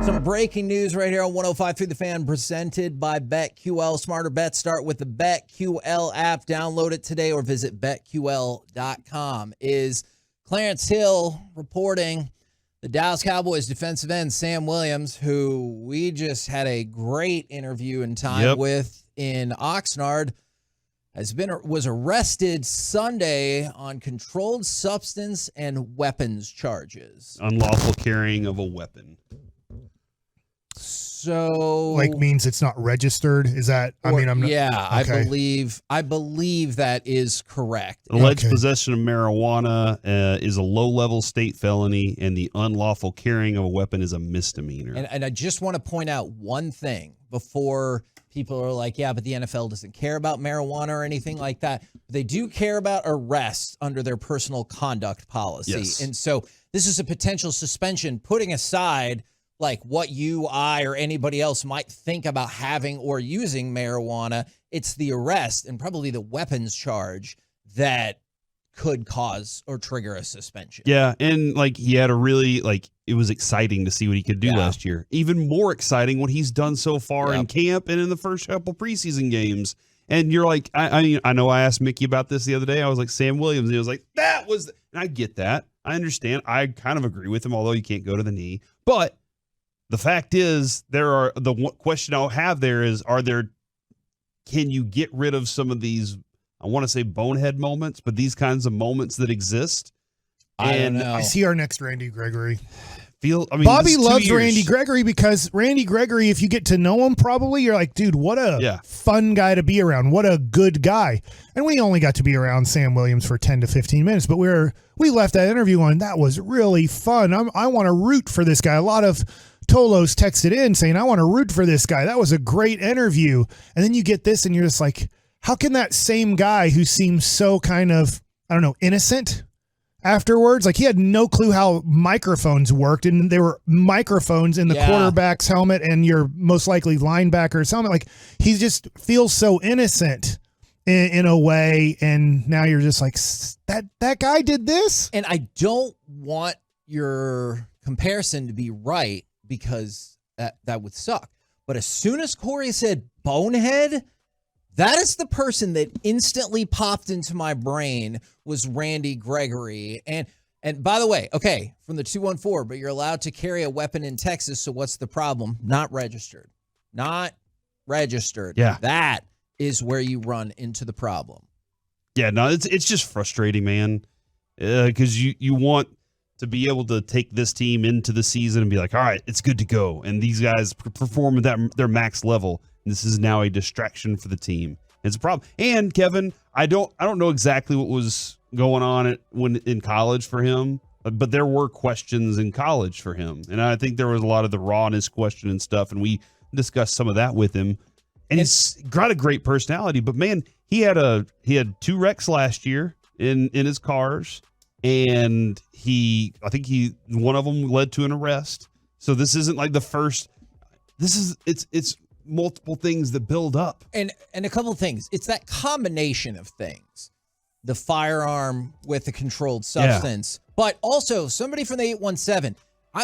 Some breaking news right here on 105 through the Fan, presented by BetQL. Smarter bets start with the BetQL app. Download it today or visit BetQL.com. Is Clarence Hill reporting the Dallas Cowboys defensive end, Sam Williams, who we just had a great interview and time with in Oxnard, was arrested Sunday on controlled substance and weapons charges. Unlawful carrying of a weapon. So, means it's not registered. Is that? I'm not. Yeah, okay. I believe that is correct. Alleged possession of marijuana is a low-level state felony, and the unlawful carrying of a weapon is a misdemeanor. And I just want to point out one thing before people are like, yeah, but the NFL doesn't care about marijuana or anything like that. They do care about arrests under their personal conduct policy. Yes. And so this is a potential suspension, putting aside like what you, I, or anybody else might think about having or using marijuana. It's the arrest and probably the weapons charge that could cause or trigger a suspension. Yeah, and he had a really, it was exciting to see what he could do last year. Even more exciting what he's done so far in camp and in the first couple preseason games. And you're like, I know I asked Mickey about this the other day. I was like, Sam Williams. And he was like, and I get that. I understand. I kind of agree with him, although you can't go to the knee. But the fact is, the question I'll have there is, can you get rid of some of these, I want to say bonehead moments, but these kinds of moments that exist? I don't know. I see our next Randy Gregory. Bobby loves Randy Gregory because Randy Gregory, if you get to know him, probably you're like, dude, what a fun guy to be around. What a good guy. And we only got to be around Sam Williams for 10 to 15 minutes, but we left that interview on, that was really fun. I want to root for this guy. A lot of Tolos texted in saying, I want to root for this guy. That was a great interview. And then you get this and you're just like, how can that same guy who seems so kind of, innocent afterwards, he had no clue how microphones worked, and there were microphones in the quarterback's helmet and your most likely linebacker's helmet. He just feels so innocent in a way, and now you're just like, that guy did this? And I don't want your comparison to be right, because that would suck. But as soon as Corey said bonehead, that is the person that instantly popped into my brain was Randy Gregory. And by the way, okay, from the 214, but you're allowed to carry a weapon in Texas, so what's the problem? Not registered. Not registered. Yeah. That is where you run into the problem. Yeah, no, it's just frustrating, man, because you want to be able to take this team into the season and be like, all right, it's good to go. And these guys perform at their max level. And this is now a distraction for the team. It's a problem. And Kevin, I don't know exactly what was going on when in college for him, but there were questions in college for him. And I think there was a lot of the rawness question and stuff. And we discussed some of that with him. And he's got a great personality, but man, he had 2 wrecks last year in his cars. And I think one of them led to an arrest. So this isn't like the first. It's multiple things that build up. And a couple of things. It's that combination of things. The firearm with the controlled substance, but also somebody from the 817.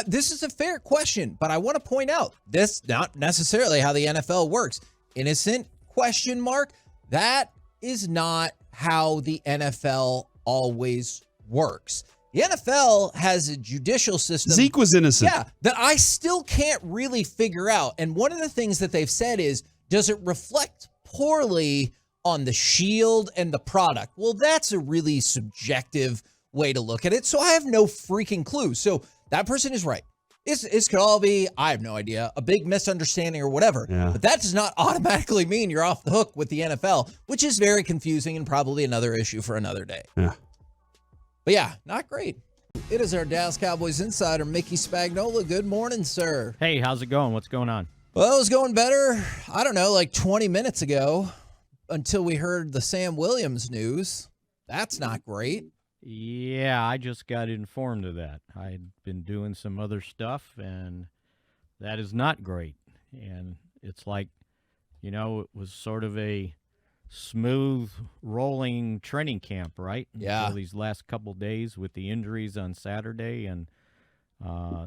This is a fair question, but I want to point out this not necessarily how the NFL works. Innocent question mark. That is not how the NFL always works. The NFL has a judicial system. Zeke was innocent. Yeah, that I still can't really figure out. And one of the things that they've said is, does it reflect poorly on the shield and the product? Well, that's a really subjective way to look at it. So I have no freaking clue. So that person is right. It could all be, I have no idea, a big misunderstanding or whatever. Yeah. But that does not automatically mean you're off the hook with the NFL, which is very confusing and probably another issue for another day. Yeah. But yeah, not great. It is our Dallas Cowboys insider, Mickey Spagnola. Good morning, sir. Hey, how's it going? What's going on? Well, it was going better, 20 minutes ago until we heard the Sam Williams news. That's not great. Yeah, I just got informed of that. I'd been doing some other stuff, and that is not great. And it's like, it was sort of a smooth rolling training camp, right? Yeah. Until these last couple days with the injuries on Saturday, and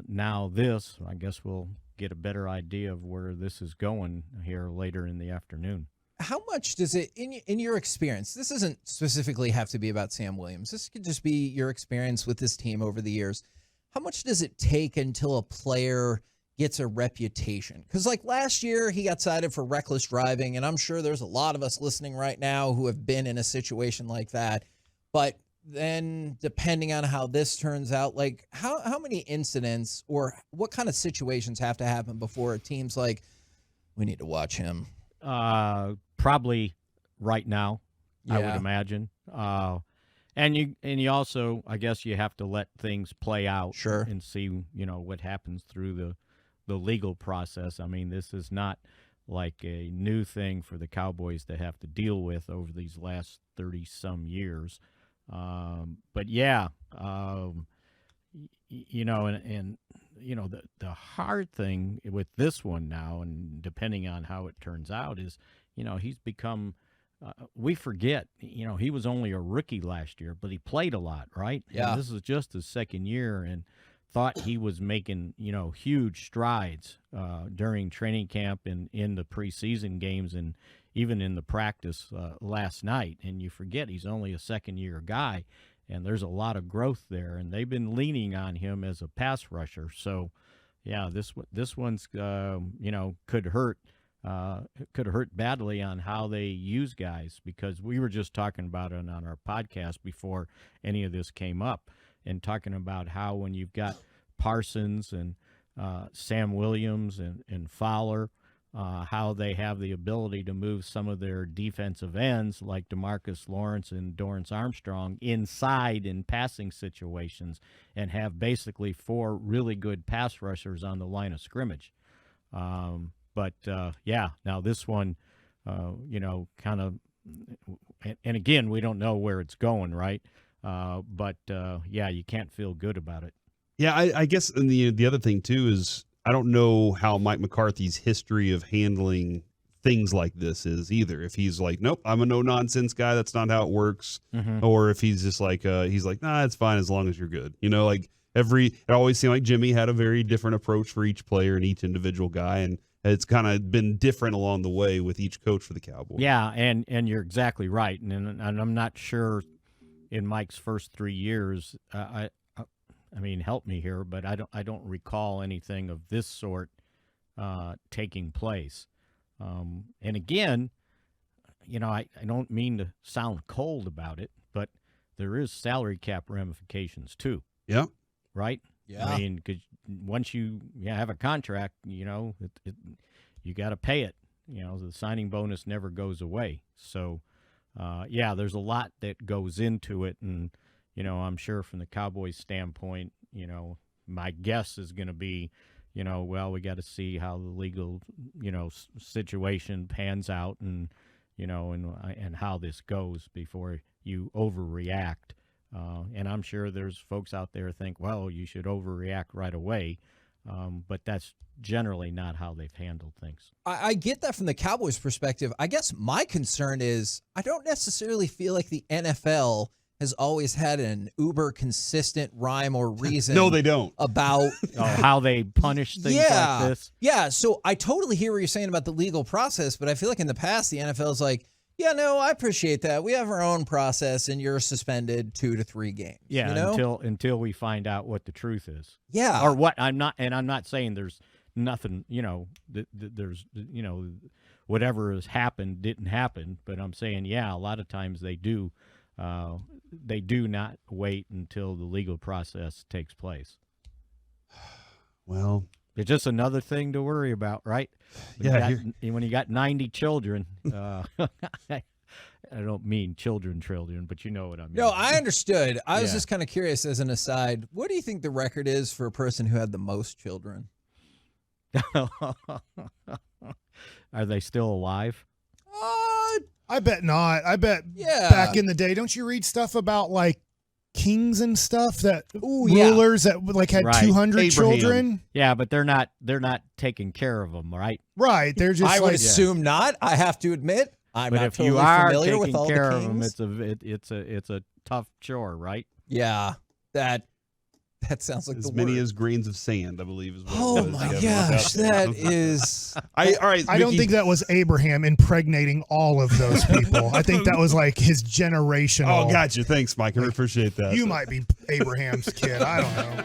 now this, I guess we'll get a better idea of where this is going here later in the afternoon. How much does it, in your experience, this doesn't specifically have to be about Sam Williams. This could just be your experience with this team over the years. How much does it take until a player gets a reputation? Because like last year, he got cited for reckless driving, and I'm sure there's a lot of us listening right now who have been in a situation like that. But then depending on how this turns out, like how many incidents or what kind of situations have to happen before a team's like, we need to watch him? Probably right now, Yeah. I would imagine. And you also, I guess, you have to let things play out, Sure, and see, what happens through the legal process. I mean, this is not like a new thing for the Cowboys to have to deal with over these last 30-some years. But yeah, the hard thing with this one now, and depending on how it turns out, is, he's become, we forget, he was only a rookie last year, but he played a lot, right? Yeah. And this is just his second year, and thought he was making, huge strides during training camp and in the preseason games and even in the practice last night. And you forget he's only a second-year guy, and there's a lot of growth there, and they've been leaning on him as a pass rusher. So, yeah, this one's could hurt badly on how they use guys, because we were just talking about it on our podcast before any of this came up, and talking about how when you've got Parsons and Sam Williams and Fowler, how they have the ability to move some of their defensive ends like DeMarcus Lawrence and Dorrance Armstrong inside in passing situations, and have basically 4 really good pass rushers on the line of scrimmage. But now this one, kind of, and again, we don't know where it's going, right? But you can't feel good about it. Yeah, I guess, and the other thing too is, I don't know how Mike McCarthy's history of handling things like this is either. If he's like, nope, I'm a no-nonsense guy, that's not how it works. Mm-hmm. Or if he's just like, nah, it's fine as long as you're good. It always seemed like Jimmy had a very different approach for each player and each individual guy, and it's kind of been different along the way with each coach for the Cowboys. Yeah, and you're exactly right. And I'm not sure in Mike's first 3 years, I mean, help me here, but I don't recall anything of this sort taking place. And again, I don't mean to sound cold about it, but there is salary cap ramifications too. Yeah. Right? Yeah. I mean, because once you have a contract, you got to pay it. The signing bonus never goes away. So, there's a lot that goes into it, and I'm sure from the Cowboys' standpoint, my guess is going to be, well, we got to see how the legal, situation pans out, and and how this goes before you overreact. And I'm sure there's folks out there think, well, you should overreact right away. But that's generally not how they've handled things. I get that from the Cowboys' perspective. I guess my concern is I don't necessarily feel like the NFL has always had an uber consistent rhyme or reason. No, they don't. About how they punish things like this. Yeah, so I totally hear what you're saying about the legal process, but I feel like in the past the NFL is like, yeah, no, I appreciate that. We have our own process, and you're suspended 2 to 3 games. Yeah, until we find out what the truth is. Yeah, or what I'm not saying there's nothing. There's whatever has happened didn't happen, but I'm saying a lot of times they do. They do not wait until the legal process takes place. Well, it's just another thing to worry about, right? When you got 90 children, I don't mean children, but you know what I mean. No, I understood. I was just kind of curious as an aside. What do you think the record is for a person who had the most children? Are they still alive? I bet not. I bet back in the day, don't you read stuff about like kings and stuff that rulers that like had 200 children? Yeah, but they're not taking care of them, right? Right. They're just. I would assume not. I have to admit, I'm not totally familiar with all the kings. But if you are taking care of them, it's a tough chore, right? Yeah, that That sounds like as the many word. as grains of sand, I believe is what Oh it was. my Yeah, gosh, that is. All right, I don't Mickey. think that was Abraham impregnating all of those people. I think that was like his generational. Oh, gotcha. Thanks, Mike. I appreciate that. You might be Abraham's kid. I don't know.